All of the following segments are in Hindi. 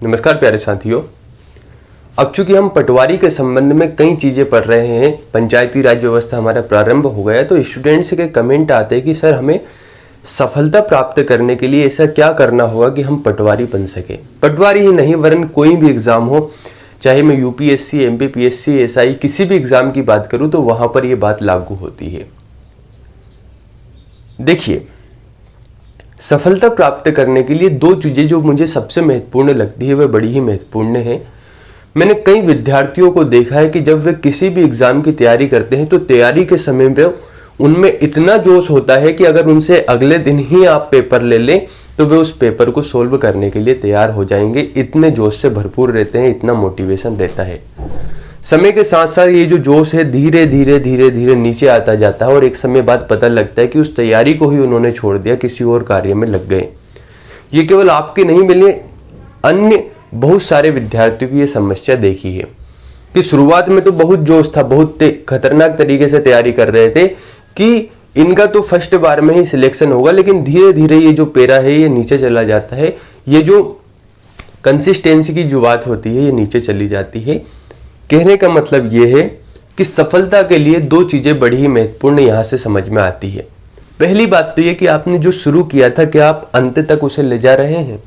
नमस्कार प्यारे साथियों। अब चूंकि हम पटवारी के संबंध में कई चीज़ें पढ़ रहे हैं, पंचायती राज व्यवस्था हमारा प्रारंभ हो गया, तो स्टूडेंट्स के कमेंट आते हैं कि सर हमें सफलता प्राप्त करने के लिए ऐसा क्या करना होगा कि हम पटवारी बन सके। पटवारी ही नहीं वरन कोई भी एग्ज़ाम हो, चाहे मैं यूपीएससी, एमपीपीएससी, एसआई किसी भी एग्ज़ाम की बात करूँ तो वहाँ पर ये बात लागू होती है। देखिए, सफलता प्राप्त करने के लिए दो चीज़ें जो मुझे सबसे महत्वपूर्ण लगती है वह बड़ी ही महत्वपूर्ण है। मैंने कई विद्यार्थियों को देखा है कि जब वे किसी भी एग्ज़ाम की तैयारी करते हैं तो तैयारी के समय पे उनमें इतना जोश होता है कि अगर उनसे अगले दिन ही आप पेपर ले लें तो वे उस पेपर को सोल्व करने के लिए तैयार हो जाएंगे। इतने जोश से भरपूर रहते हैं, इतना मोटिवेशन रहता है। समय के साथ साथ ये जो जोश है धीरे धीरे धीरे धीरे नीचे आता जाता है और एक समय बाद पता लगता है कि उस तैयारी को ही उन्होंने छोड़ दिया, किसी और कार्य में लग गए। ये केवल आपके नहीं मिले, अन्य बहुत सारे विद्यार्थियों की ये समस्या देखी है कि शुरुआत में तो बहुत जोश था, बहुत खतरनाक तरीके से तैयारी कर रहे थे कि इनका तो फर्स्ट बार में ही सिलेक्शन होगा, लेकिन धीरे धीरे ये जो पेरा है ये नीचे चला जाता है। ये जो कंसिस्टेंसी की जो बात होती है ये नीचे चली जाती है। कहने का मतलब ये है कि सफलता के लिए दो चीज़ें बड़ी ही महत्वपूर्ण यहाँ से समझ में आती है। पहली बात तो ये कि आपने जो शुरू किया था क्या आप अंत तक उसे ले जा रहे हैं।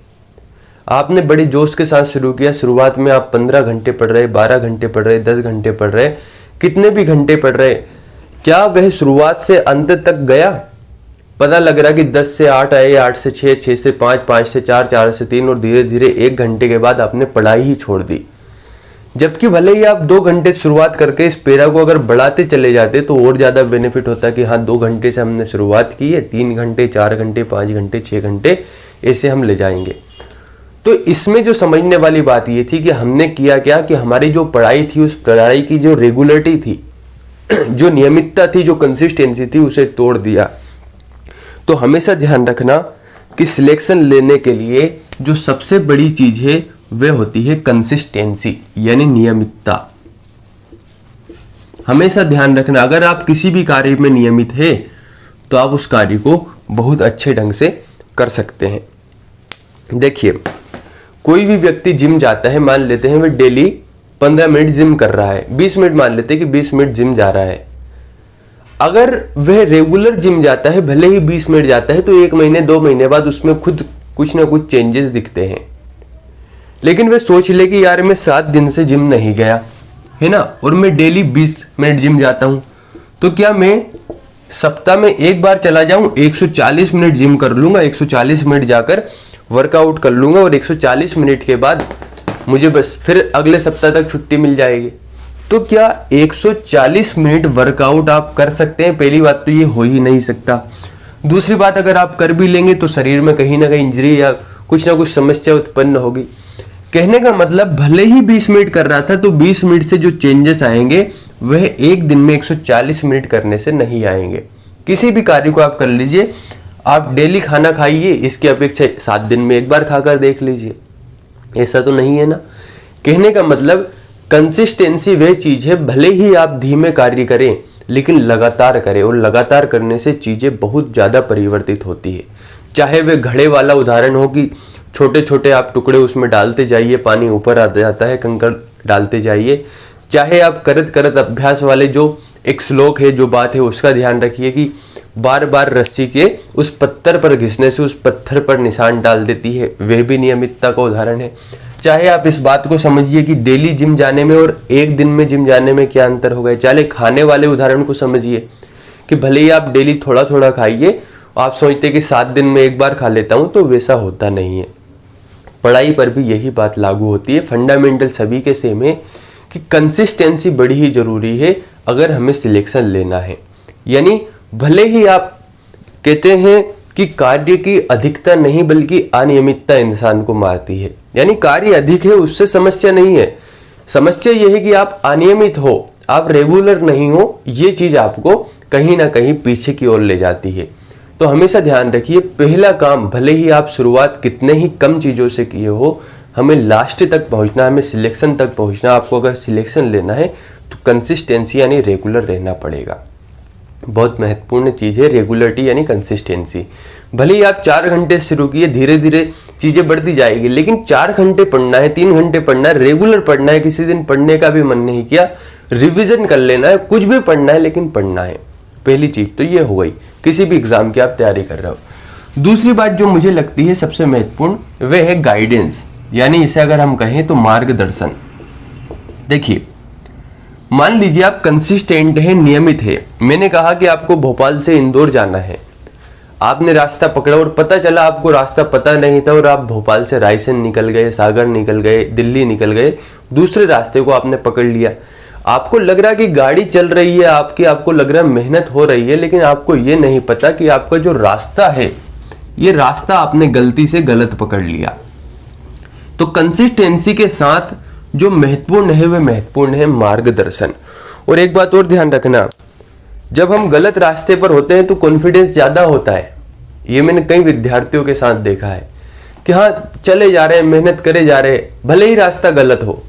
आपने बड़े जोश के साथ शुरू किया, शुरुआत में आप 15 घंटे पढ़ रहे, 12 घंटे पढ़ रहे, 10 घंटे पढ़ रहे, कितने भी घंटे पढ़ रहे, क्या वह शुरुआत से अंत तक गया। पता लग रहा कि 10 से 8 आए, 8 से 6, 6 से 5, 5 से 4, 4 से 3 और धीरे धीरे 1 घंटे के बाद आपने पढ़ाई ही छोड़ दी। जबकि भले ही आप 2 घंटे शुरुआत करके इस पेरा को अगर बढ़ाते चले जाते तो और ज़्यादा बेनिफिट होता कि हाँ 2 घंटे से हमने शुरुआत की है, 3 घंटे, 4 घंटे, 5 घंटे, 6 घंटे ऐसे हम ले जाएंगे। तो इसमें जो समझने वाली बात ये थी कि हमने किया क्या कि हमारी जो पढ़ाई थी उस पढ़ाई की जो रेगुलरिटी थी, जो नियमितता थी, जो कंसिस्टेंसी थी, उसे तोड़ दिया। तो हमेशा ध्यान रखना कि सिलेक्शन लेने के लिए जो सबसे बड़ी चीज़ है वह होती है कंसिस्टेंसी यानी नियमितता। हमेशा ध्यान रखना अगर आप किसी भी कार्य में नियमित है तो आप उस कार्य को बहुत अच्छे ढंग से कर सकते हैं। देखिए, कोई भी व्यक्ति जिम जाता है, मान लेते हैं वह डेली 15 मिनट जिम कर रहा है, 20 मिनट मान लेते हैं कि 20 मिनट जिम जा रहा है। अगर वह रेगुलर जिम जाता है, भले ही 20 मिनट जाता है, तो 1 महीने 2 महीने बाद उसमें खुद कुछ ना कुछ चेंजेस दिखते हैं। लेकिन वह सोच ले कि यार मैं 7 दिन से जिम नहीं गया है ना, और मैं डेली 20 मिनट जिम जाता हूं, तो क्या मैं सप्ताह में एक बार चला जाऊं, 140 मिनट जिम कर लूंगा, 140 मिनट जाकर वर्कआउट कर लूंगा और 140 मिनट के बाद मुझे बस फिर अगले सप्ताह तक छुट्टी मिल जाएगी। तो क्या 140 मिनट वर्कआउट आप कर सकते हैं? पहली बात तो ये हो ही नहीं सकता। दूसरी बात, अगर आप कर भी लेंगे तो शरीर में कहीं ना कहीं इंजरी या कुछ ना कुछ समस्या उत्पन्न होगी। कहने का मतलब भले ही 20 मिनट कर रहा था तो 20 मिनट से जो चेंजेस आएंगे वह एक दिन में 140 मिनट करने से नहीं आएंगे। किसी भी कार्य को आप कर लीजिए, आप डेली खाना खाइए, इसकी अपेक्षा 7 दिन में एक बार खाकर देख लीजिए, ऐसा तो नहीं है ना। कहने का मतलब कंसिस्टेंसी वह चीज है, भले ही आप धीमे कार्य करें लेकिन लगातार करें, और लगातार करने से चीजें बहुत ज्यादा परिवर्तित होती है। चाहे वह घड़े वाला उदाहरण हो कि छोटे छोटे आप टुकड़े उसमें डालते जाइए, पानी ऊपर आ जाता है, कंकड़ डालते जाइए। चाहे आप करत करत अभ्यास वाले जो एक श्लोक है, जो बात है, उसका ध्यान रखिए कि बार बार रस्सी के उस पत्थर पर घिसने से उस पत्थर पर निशान डाल देती है, वह भी नियमितता का उदाहरण है। चाहे आप इस बात को समझिए कि डेली जिम जाने में और एक दिन में जिम जाने में क्या अंतर हो गया। चाहे खाने वाले उदाहरण को समझिए कि भले ही आप डेली थोड़ा थोड़ा खाइए, आप सोचते कि 7 दिन में एक बार खा लेता हूं, तो वैसा होता नहीं है। पढ़ाई पर भी यही बात लागू होती है। फंडामेंटल सभी के सेम है कि कंसिस्टेंसी बड़ी ही जरूरी है अगर हमें सिलेक्शन लेना है। यानी भले ही आप कहते हैं कि कार्य की अधिकता नहीं बल्कि अनियमितता इंसान को मारती है, यानी कार्य अधिक है उससे समस्या नहीं है, समस्या यह है कि आप अनियमित हो, आप रेगुलर नहीं हो, ये चीज आपको कहीं ना कहीं पीछे की ओर ले जाती है। तो हमेशा ध्यान रखिए, पहला काम भले ही आप शुरुआत कितने ही कम चीज़ों से किए हो, हमें लास्ट तक पहुंचना, हमें सिलेक्शन तक पहुंचना। आपको अगर सिलेक्शन लेना है तो कंसिस्टेंसी यानी रेगुलर रहना पड़ेगा। बहुत महत्वपूर्ण चीज़ है रेगुलरिटी यानी कंसिस्टेंसी। भले ही आप 4 घंटे शुरू किए, धीरे धीरे चीज़ें बढ़ती जाएगी, लेकिन 4 घंटे पढ़ना है, 3 घंटे पढ़ना है, रेगुलर पढ़ना है। किसी दिन पढ़ने का भी मन नहीं किया, रिवीजन कर लेना है, कुछ भी पढ़ना है लेकिन पढ़ना है। पहली चीज़ तो ये हो गई, किसी भी एग्जाम की आप तैयारी कर रहे हो। दूसरी बात जो मुझे लगती है सबसे महत्वपूर्ण, वह है गाइडेंस, यानी इसे अगर हम कहें तो मार्गदर्शन। देखिए, मान लीजिए आप कंसिस्टेंट है, नियमित है। मैंने कहा कि आपको भोपाल से इंदौर जाना है, आपने रास्ता पकड़ा और पता चला आपको रास्ता पता नहीं था और आप भोपाल से रायसेन निकल गए, सागर निकल गए, दिल्ली निकल गए, दूसरे रास्ते को आपने पकड़ लिया। आपको लग रहा है कि गाड़ी चल रही है आपकी, आपको लग रहा है मेहनत हो रही है, लेकिन आपको ये नहीं पता कि आपका जो रास्ता है, ये रास्ता आपने गलती से गलत पकड़ लिया। तो कंसिस्टेंसी के साथ जो महत्वपूर्ण है वह महत्वपूर्ण है मार्गदर्शन। और एक बात और ध्यान रखना, जब हम गलत रास्ते पर होते हैं तो कॉन्फिडेंस ज्यादा होता है। ये मैंने कई विद्यार्थियों के साथ देखा है कि हाँ चले जा रहे हैं, मेहनत करे जा रहे हैं, भले ही रास्ता गलत हो।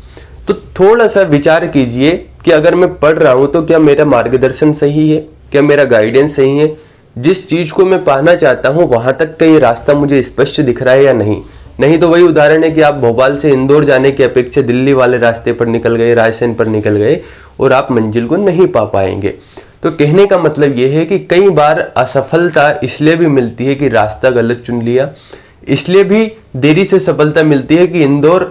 तो थोड़ा सा विचार कीजिए कि अगर मैं पढ़ रहा हूं तो क्या मेरा मार्गदर्शन सही है, क्या मेरा गाइडेंस सही है, जिस चीज को मैं पाना चाहता हूं वहां तक का ये रास्ता मुझे स्पष्ट दिख रहा है या नहीं। नहीं तो वही उदाहरण है कि आप भोपाल से इंदौर जाने की अपेक्षा दिल्ली वाले रास्ते पर निकल गए, रायसेन पर निकल गए और आप मंजिल को नहीं पा पाएंगे। तो कहने का मतलब यह है कि कई बार असफलता इसलिए भी मिलती है कि रास्ता गलत चुन लिया, इसलिए भी देरी से सफलता मिलती है कि इंदौर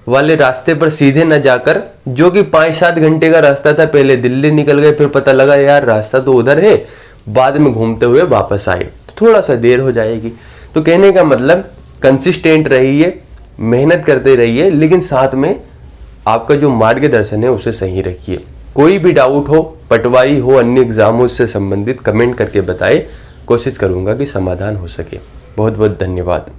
वाले रास्ते पर सीधे न जाकर, जो कि 5-7 घंटे का रास्ता था, पहले दिल्ली निकल गए, फिर पता लगा यार रास्ता तो उधर है, बाद में घूमते हुए वापस आए, तो थोड़ा सा देर हो जाएगी। तो कहने का मतलब कंसिस्टेंट रहिए, मेहनत करते रहिए, लेकिन साथ में आपका जो मार्गदर्शन है उसे सही रखिए। कोई भी डाउट हो, पटवाई हो, अन्य एग्जामों से संबंधित, कमेंट करके बताएं, कोशिश करूंगा कि समाधान हो सके। बहुत बहुत धन्यवाद।